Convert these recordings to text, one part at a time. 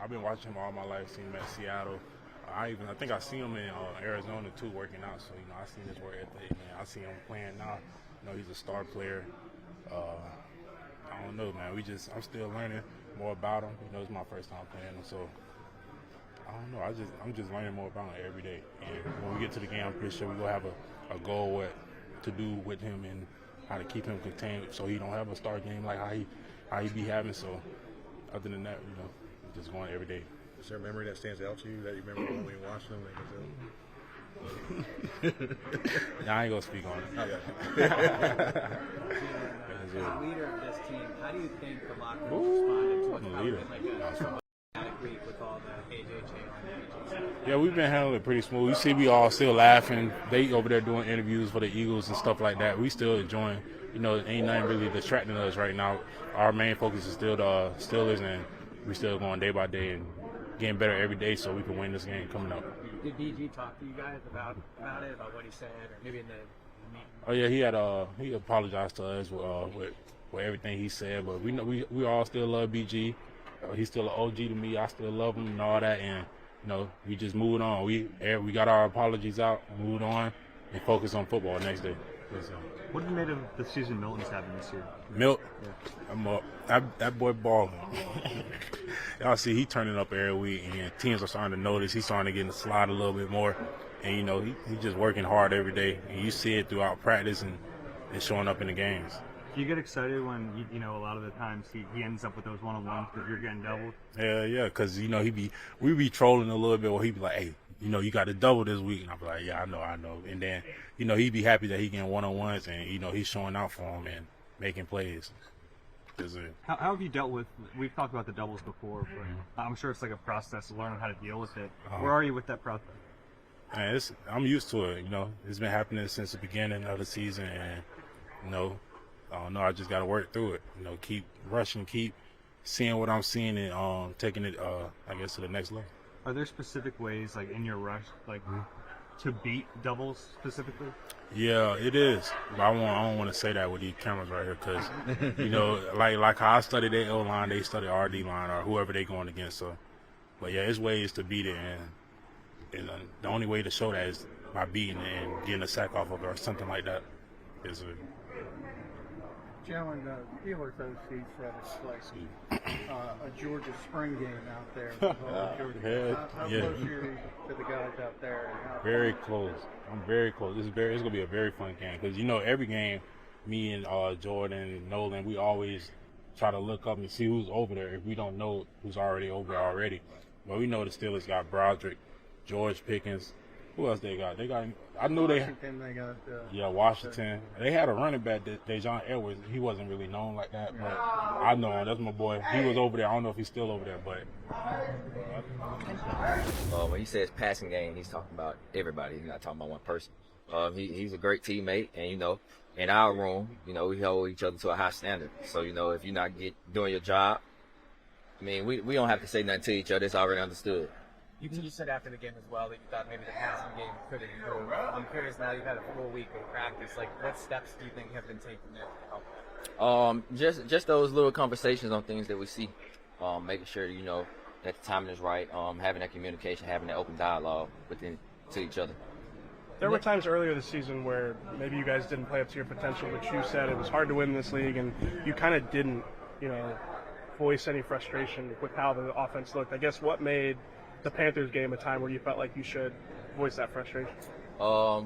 I've been watching him all my life. Seen him at Seattle. I think I see him in Arizona too, working out. So I seen his work ethic. Man, I see him playing now. He's a star player. I don't know, man. I'm still learning more about him. It's my first time playing him, so I don't know. I'm just learning more about him every day. And when we get to the game, I'm pretty sure we're gonna have a goal what to do with him and how to keep him contained so he don't have a star game like how he be having. So other than that, just going every day. Is there a memory that stands out to you that you remember when you watched him? Nah, I ain't gonna speak on it. As a leader of this team, how do you think the locker room responded to what's probably been like a traumatic week with all the AJ? Yeah, we've been handling it pretty smooth. You see, we all still laughing. They over there doing interviews for the Eagles and stuff like that. We still enjoying. Ain't nothing really distracting us right now. Our main focus is still the Steelers, and we still going day by day and getting better every day so we can win this game coming up. Did DG talk to you guys about it, about what he said, or maybe in the meeting? Oh yeah, he apologized to us with everything he said, but we all still love BG. He's still an OG to me. I still love him and all that, and we just moved on. We got our apologies out, moved on, and focused on football next day. What have you made of the season Milton's having this year? Milt, yeah. That boy balling. Y'all see he turning up every week, and teams are starting to notice. He's starting to get in the slide a little bit more, and he's just working hard every day. And you see it throughout practice and showing up in the games. Do you get excited when a lot of the times he ends up with those one-on-ones because you're getting doubled? Yeah, because we be trolling a little bit where he be like, hey, you got to double this week, and I'm like, yeah, I know, and then he be happy that he getting one-on-ones, and he's showing out for him and making plays. How have you dealt with? We've talked about the doubles before, but I'm sure it's like a process to learn how to deal with it. Where are you with that process? Man, I'm used to it. It's been happening since the beginning of the season, and I don't know. I just got to work through it. Keep rushing, keep seeing what I'm seeing, and taking it, I guess, to the next level. Are there specific ways, like in your rush, to beat doubles specifically? Yeah, it is. But I don't want to say that with these cameras right here, because like how I studied their O line, they study our D line or whoever they going against. So, but yeah, it's ways to beat it, and the only way to show that is by beating it and getting a sack off of it or something like that. Jalen, the Steelers OC said it's like a Georgia spring game out there. How close are you to the guys out there? Very close. I'm very close. It's going to be a very fun game because, every game, me and Jordan and Nolan, we always try to look up and see who's over there if we don't know who's already over there already. But we know the Steelers got Broderick, George Pickens. Who else they got? I knew Washington, they got. Washington. They had a running back, Dejon Edwards. He wasn't really known like that, but I know him. That's my boy. He was over there. I don't know if he's still over there, but. When he says passing game, he's talking about everybody. He's not talking about one person. He's a great teammate, and in our room, we hold each other to a high standard. So if you're not doing your job, we don't have to say nothing to each other. It's already understood. You said after the game as well that you thought maybe the passing game could have improved. I'm curious now you've had a full week of practice. What steps do you think have been taken to help? Just those little conversations on things that we see, making sure that the timing is right, having that communication, having that open dialogue to each other. There were times earlier this season where maybe you guys didn't play up to your potential, but you said it was hard to win this league, and you kind of didn't, voice any frustration with how the offense looked. I guess what made the Panthers game a time where you felt like you should voice that frustration? I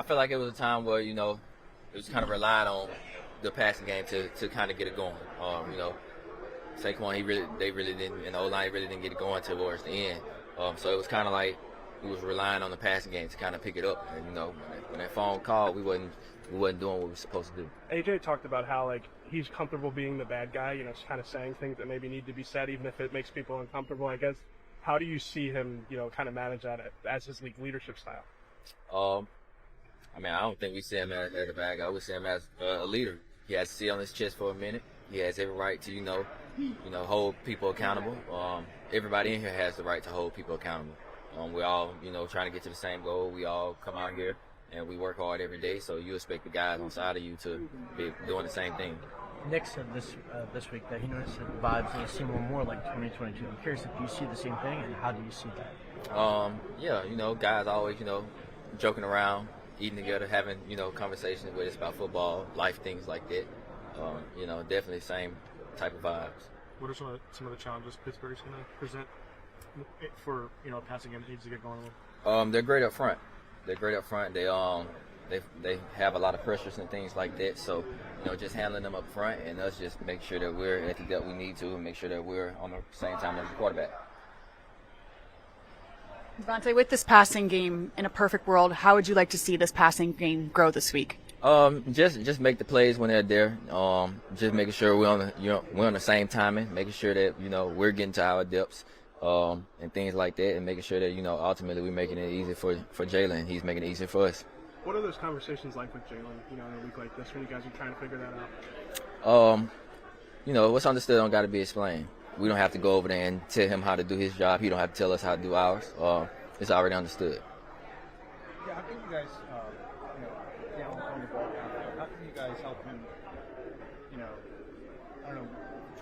feel like it was a time where, it was kind of relied on the passing game to kind of get it going. Saquon, they really didn't, and the O-line really didn't get it going towards the end. So it was kind of like we was relying on the passing game to kind of pick it up. And, when that phone called, we wasn't doing what we were supposed to do. AJ talked about how, he's comfortable being the bad guy, kind of saying things that maybe need to be said, even if it makes people uncomfortable, I guess. How do you see him, kind of manage that as his leadership style? I don't think we see him as a bad guy. We see him as a leader. He has to sit on his chest for a minute. He has every right to, hold people accountable. Everybody in here has the right to hold people accountable. We're all, trying to get to the same goal. We all come out here and we work hard every day. So you expect the guys on side of you to be doing the same thing. Nick said this week that he noticed that the vibes seem more like 2022. I'm curious if you see the same thing, and how do you see that? Yeah, guys always, joking around, eating together, having, conversations with us about football, life, things like that. Definitely same type of vibes. What are some of the challenges Pittsburgh is going to present for a passing game that needs to get going with? They're great up front. They have a lot of pressures and things like that. So, just handling them up front and us just make sure that we're at the depth we need to and make sure that we're on the same time as the quarterback. DeVonta, with this passing game, in a perfect world, how would you like to see this passing game grow this week? Just make the plays when they're there. Just making sure we're on the same timing, making sure that we're getting to our depths and things like that, and making sure that ultimately we're making it easy for Jalen. He's making it easy for us. What are those conversations like with Jalen? In a week like this, when you guys are trying to figure that out? What's understood don't got to be explained. We don't have to go over there and tell him how to do his job. He don't have to tell us how to do ours. It's already understood. Yeah, how can you guys, down on the ball, how can you guys help him,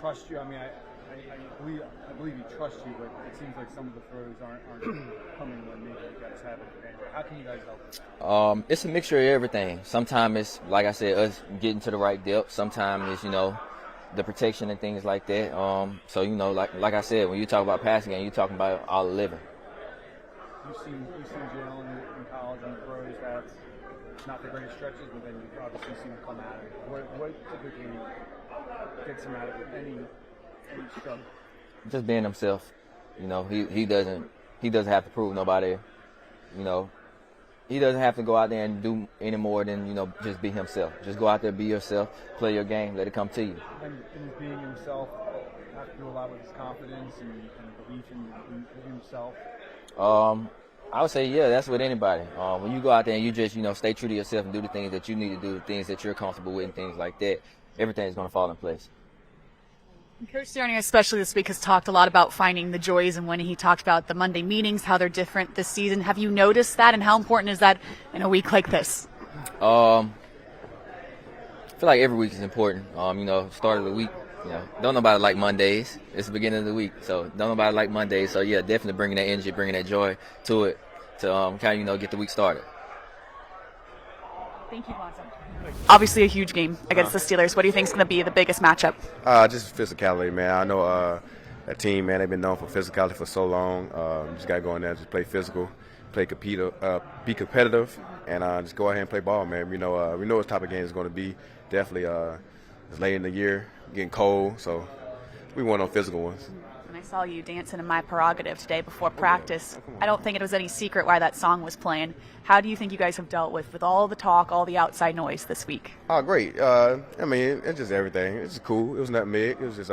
trust you? I mean, I believe he trusts you, but it seems like some of the throws aren't coming when maybe you guys have it. How can you guys help him? It's a mixture of everything. Sometimes it's, like I said, us getting to the right depth. Sometimes it's, the protection and things like that. So, like I said, when you talk about passing game, you're talking about all 11. You've seen Jalen in college on the pros have not the greatest stretches, but then you've obviously seen him come out of it. What typically gets him out of any struggle? Just being himself. He doesn't have to prove nobody. He doesn't have to go out there and do any more than, just be himself. Just go out there, be yourself, play your game, let it come to you. And being himself, have to do a lot with his confidence and belief in himself. I would say, yeah, that's with anybody. When you go out there and you just, stay true to yourself and do the things that you need to do, the things that you're comfortable with and things like that, everything's going to fall in place. Coach Sirianni, especially this week, has talked a lot about finding the joys and when he talked about the Monday meetings, how they're different this season. Have you noticed that, and how important is that in a week like this? I feel like every week is important. Start of the week, don't nobody like Mondays. It's the beginning of the week, so don't nobody like Mondays. So, yeah, definitely bringing that energy, bringing that joy to it to kind of, get the week started. Thank you, Lonzo. Obviously a huge game against the Steelers. What do you think is going to be the biggest matchup? Just physicality, man. I know that team, man, they've been known for physicality for so long. Just got to go in there, just play physical, be competitive, and just go ahead and play ball, man. We know what type of game it's going to be. Definitely it's late in the year, getting cold, so we want no physical ones. And I saw you dancing in My Prerogative today before practice. I don't think it was any secret why that song was playing. How do you think you guys have dealt with all the talk, all the outside noise this week? Oh, great. I mean, it's just everything. It's just cool. It was nothing big. It was just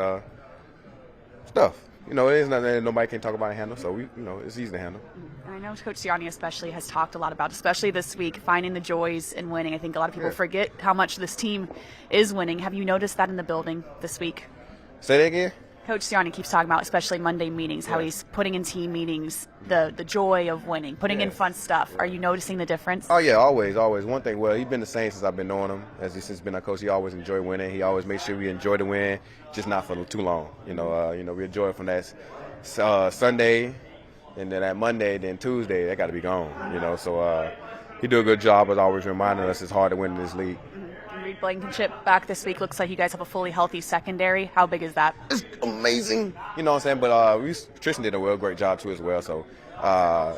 stuff. It is nothing that nobody can talk about and handle, so it's easy to handle. And I know Coach Sirianni especially has talked a lot about, especially this week, finding the joys in winning. I think a lot of people forget how much this team is winning. Have you noticed that in the building this week? Say that again? Coach Sirianni keeps talking about, especially Monday meetings, how he's putting in team meetings, the joy of winning, putting in fun stuff. Are you noticing the difference? Oh, yeah, always. One thing, he's been the same since I've been knowing him. Since he's been our coach, he always enjoyed winning. He always made sure we enjoy the win, just not for too long. We enjoy it from that Sunday, and then that Monday, then Tuesday, that got to be gone. So he do a good job of always reminding us it's hard to win in this league. Reed Blankenship back this week. Looks like you guys have a fully healthy secondary. How big is that? It's amazing. You know what I'm saying? But Tristan did a great job too as well. So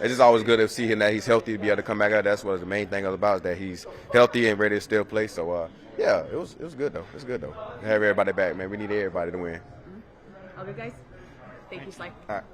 it's just always good to see him that he's healthy to be able to come back out. That's what the main thing was about, is that he's healthy and ready to still play. So yeah, it was good though. It's good though. To have everybody back, man. We need everybody to win. All good, guys. Thank you, Slay. All right.